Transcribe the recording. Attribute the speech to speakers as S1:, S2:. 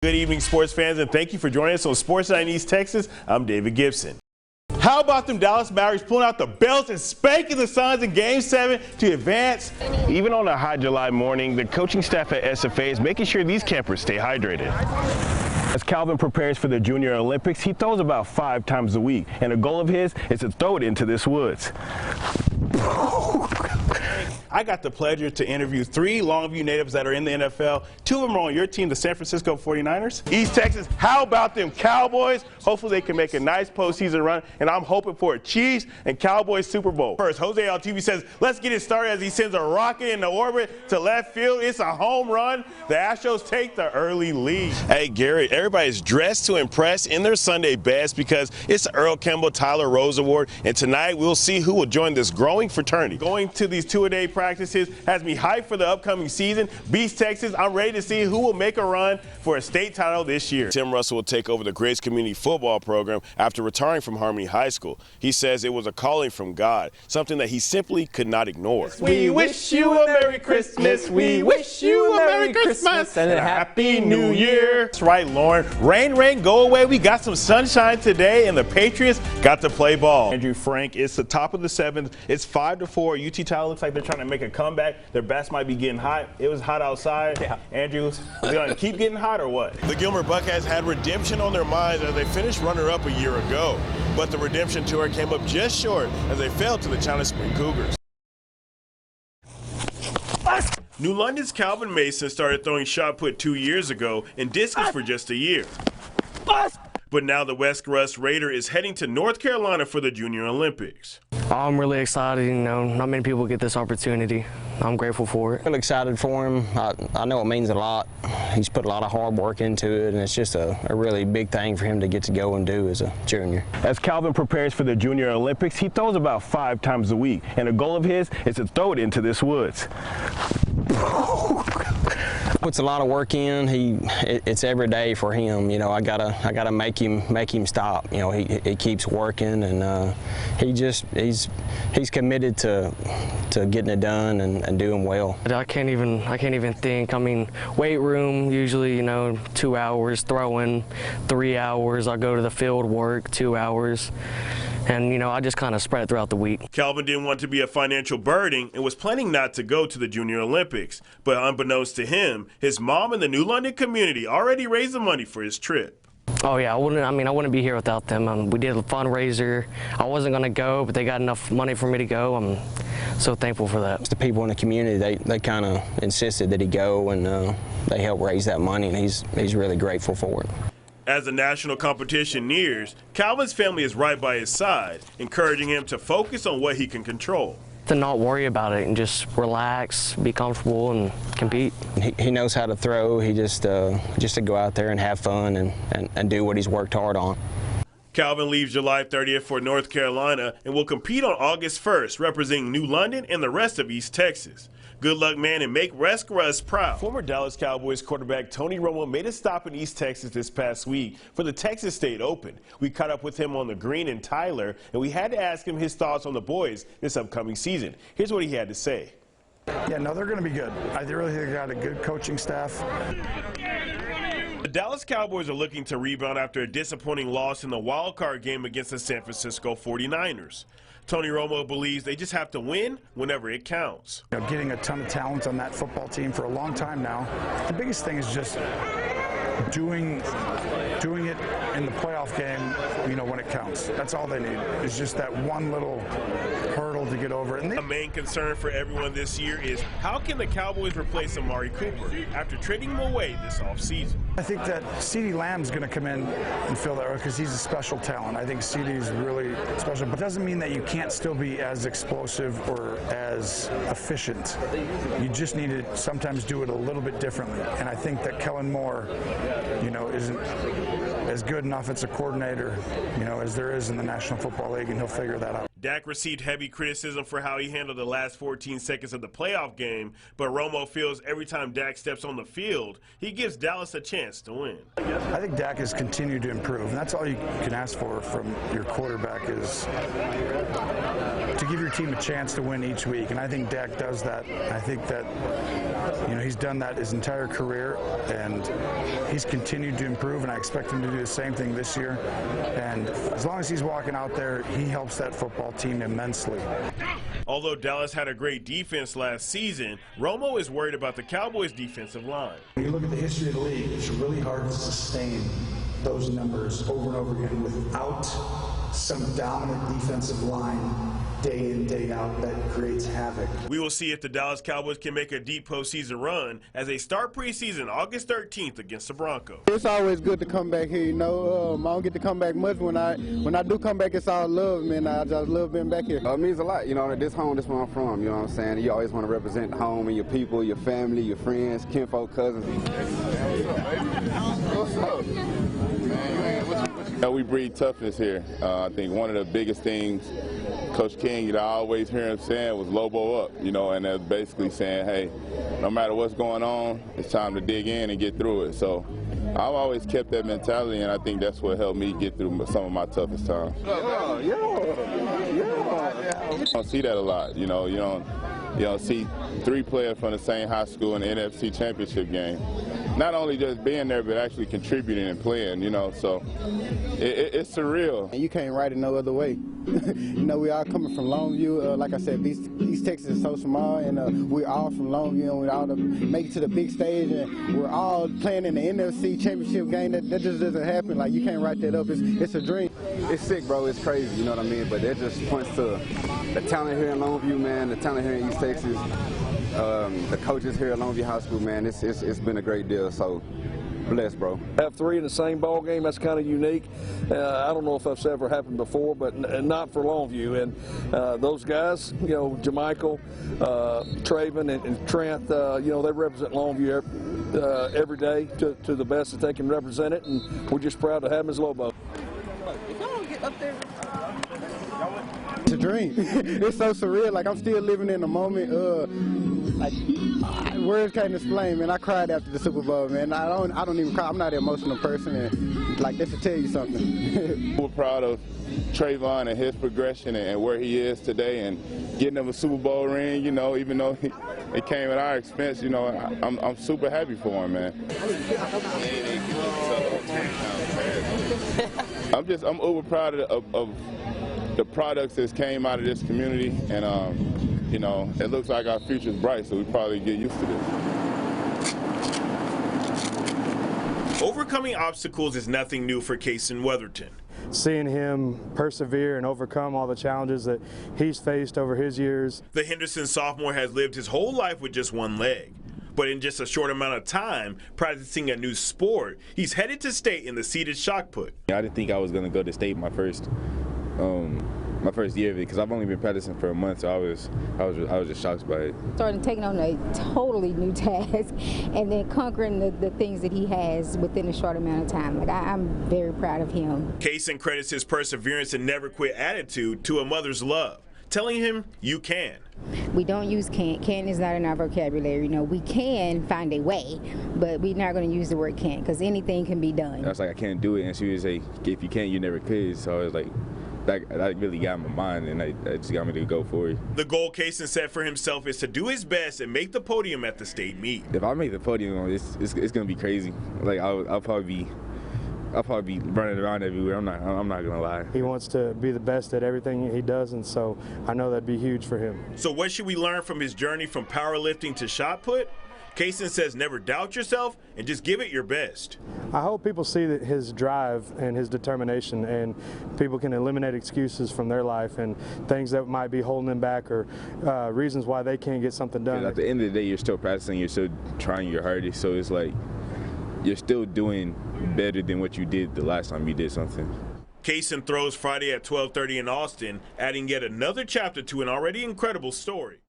S1: Good evening, sports fans, and thank you for joining us on Sports Night in East Texas. I'm David Gibson. How about them Dallas Mavericks pulling out the belts and spanking the Suns in Game 7 to advance? Even on a hot July morning, the coaching staff at SFA is making sure these campers stay hydrated. As Calvin prepares for the Junior Olympics, he throws about 5 times a week, and a goal of his is to throw it into this woods. I got the pleasure to interview 3 Longview natives that are in the NFL. 2 of them are on your team, the San Francisco 49ers. East Texas, how about them Cowboys? Hopefully they can make a nice postseason run, and I'm hoping for a Chiefs and Cowboys Super Bowl. First, Jose Altuve says, let's get it started as he sends a rocket into orbit to left field. It's a home run. The Astros take the early lead. Hey, Garrett, everybody's dressed to impress in their Sunday best because it's the Earl Kimball Tyler Rose Award, and tonight we'll see who will join this growing fraternity. Going to these 2-a-day practices has me hyped for the upcoming season. Beast Texas, I'm ready to see who will make a run for a state title this year. Tim Russell will take over the Grace Community Football program after retiring from Harmony High School. He says it was a calling from God, something that he simply could not ignore.
S2: We wish you a Merry Christmas. We wish you a Merry Christmas and a Happy New Year.
S1: That's right, Lauren. Rain, go away. We got some sunshine today, and the Patriots got to play ball. Andrew Frank, it's the top of the 7th. It's 5-4. UT Tyler looks like they're trying to make a comeback. Their bats might be getting hot. It was hot outside. Yeah. Andrew, is it going to keep getting hot or what? The Gilmer Buckeyes had redemption on their minds as they finished runner-up a year ago. But the redemption tour came up just short as they fell to the China Spring Cougars. New London's Calvin Mason started throwing shot put 2 years ago and discus for just a year. But now the West Russ Raider is heading to North Carolina for the Junior Olympics.
S3: I'm really excited. You know, not many people get this opportunity. I'm grateful for it.
S4: I'm excited for him. I know it means a lot. He's put a lot of hard work into it, and it's just a really big thing for him to get to go and do as a junior.
S1: As Calvin prepares for the Junior Olympics, he throws about 5 times a week, and a goal of his is to throw it into this woods.
S4: Puts a lot of work in. It's every day for him. You know, I gotta make him stop. You know, he keeps working, and he's committed to getting it done and doing well.
S3: I can't even think. I mean, weight room usually, you know, 2 hours. Throwing 3 hours. I go to the field work 2 hours. And, you know, I just kind of spread it throughout the week. Calvin didn't want to be a financial burden and was planning not to go to the Junior Olympics. But unbeknownst to him, his mom and the New London community already raised the money for his trip. Oh, yeah, I wouldn't be here without them. We did a fundraiser. I wasn't going to go, but they got enough money for me to go. I'm so thankful for that.
S4: The people in the community, they kind of insisted that he go, and they helped raise that money, and he's really grateful for it.
S1: As the national competition nears, Calvin's family is right by his side, encouraging him to focus on what he can control.
S3: To not worry about it and just relax, be comfortable, and compete.
S4: He knows how to throw. He just to go out there and have fun and do what he's worked hard on.
S1: Calvin leaves July 30th for North Carolina and will compete on August 1st, representing New London and the rest of East Texas. Good luck, man, and make West Russ proud. Former Dallas Cowboys quarterback Tony Romo made a stop in East Texas this past week for the Texas State Open. We caught up with him on the green in Tyler, and we had to ask him his thoughts on the boys this upcoming season. Here's what he had to say.
S5: Yeah, no, they're going to be good. I really think they got a good coaching staff.
S1: The Dallas Cowboys are looking to rebound after a disappointing loss in the wild card game against the San Francisco 49ers. Tony Romo believes they just have to win whenever it counts.
S5: You know, getting a ton of talent on that football team for a long time now. The biggest thing is just doing it in the playoff game, you know, when it counts. That's all they need. It's just that one little hurdle to get over it. And
S1: a main concern for everyone this year is how can the Cowboys replace Amari Cooper after trading him away this offseason?
S5: I think that CeeDee Lamb's going to come in and fill that role because he's a special talent. I think CeeDee's really special, but it doesn't mean that you can't still be as explosive or as efficient. You just need to sometimes do it a little bit differently. And I think that Kellen Moore, you know, isn't as good an offensive coordinator, you know, as there is in the National Football League, and he'll figure that out.
S1: Dak received heavy criticism for how he handled the last 14 seconds of the playoff game, but Romo feels every time Dak steps on the field, he gives Dallas a chance to win.
S5: I think Dak has continued to improve, and that's all you can ask for from your quarterback is to give your team a chance to win each week, and I think Dak does that. I think that, you know, he's done that his entire career, and he's continued to improve, and I expect him to do the same thing this year. And as long as he's walking out there, he helps that football team immensely.
S1: Although Dallas had a great defense last season, Romo is worried about the Cowboys' defensive line.
S6: When you look at the history of the league, it's really hard to sustain those numbers over and over again without some dominant defensive line day in, day out that creates havoc.
S1: We will see if the Dallas Cowboys can make a deep postseason run as they start preseason August 13th against the Broncos.
S7: It's always good to come back here, you know. I don't get to come back much. When I do come back, it's all love, man. I just love being back here.
S8: It means a lot, you know. This home, this is where I'm from, you know what I'm saying? You always want to represent home and your people, your family, your friends, kinfolk, cousins.
S9: What's up? We breed toughness here. I think one of the biggest things Coach King, I always hear him saying was Lobo up, and that's basically saying, hey, no matter what's going on, it's time to dig in and get through it. So I've always kept that mentality, and I think that's what helped me get through some of my toughest times. You don't see that a lot, you don't see three players from the same high school in the NFC Championship game. Not only just being there, but actually contributing and playing, so it's surreal.
S7: And you can't write it no other way. We all coming from Longview. Like I said, East Texas is so small, and we're all from Longview, and we're all to make it to the big stage, and we're all playing in the NFC Championship game. That just doesn't happen. Like, you can't write that up. It's a dream.
S8: It's sick, bro. It's crazy, you know what I mean? But that just points to the talent here in Longview, man, the talent here in East Texas. The coaches here at Longview High School, man, it's been a great deal, so blessed, bro.
S10: Have three in the same ball game, that's kind of unique. I don't know if that's ever happened before, but not for Longview. And those guys, Jamichael, Traven, and Trent, they represent Longview every day to the best that they can represent it, and we're just proud to have them as Lobo.
S7: It's a dream. It's so surreal. Like, I'm still living in the moment. Words can't explain, man. I cried after the Super Bowl, man. I don't even cry. I'm not an emotional person, and like, that should tell you something.
S9: We're proud of Trayvon and his progression and where he is today, and getting him a Super Bowl ring. Even though it came at our expense, I'm super happy for him, man. I'm uber proud of the products that came out of this community, and it looks like our future's bright, so we probably get used to this.
S1: Overcoming obstacles is nothing new for Kason Weatherton.
S11: Seeing him persevere and overcome all the challenges that he's faced over his years.
S1: The Henderson sophomore has lived his whole life with just one leg. But in just a short amount of time, practicing a new sport, he's headed to state in the seated shot put.
S12: I didn't think I was going to go to state my first year of it, because I've only been practicing for a month, so I was just shocked by it.
S13: Starting taking on a totally new task, and then conquering the things that he has within a short amount of time. Like, I'm very proud of him.
S1: Kason credits his perseverance and never quit attitude to a mother's love, telling him you can.
S13: We don't use can't. Can't is not in our vocabulary. We can find a way, but we're not going to use the word can't, because anything can be done.
S12: I was like, I can't do it, and she would say, if you can't, you never could. So I was like, that really got my mind, and that just got me to go for it.
S1: The goal Kason set for himself is to do his best and make the podium at the state meet.
S12: If I make the podium, it's going to be crazy. Like, I'll probably be running around everywhere. I'm not gonna lie.
S11: He wants to be the best at everything he does, and so I know that'd be huge for him.
S1: So what should we learn from his journey from powerlifting to shot put? Kason says never doubt yourself and just give it your best.
S11: I hope people see that his drive and his determination, and people can eliminate excuses from their life and things that might be holding them back, or reasons why they can't get something done.
S12: At the end of the day, you're still practicing, you're still trying your hardest, so it's like you're still doing better than what you did the last time you did something.
S1: Kason throws Friday at 12:30 in Austin, adding yet another chapter to an already incredible story.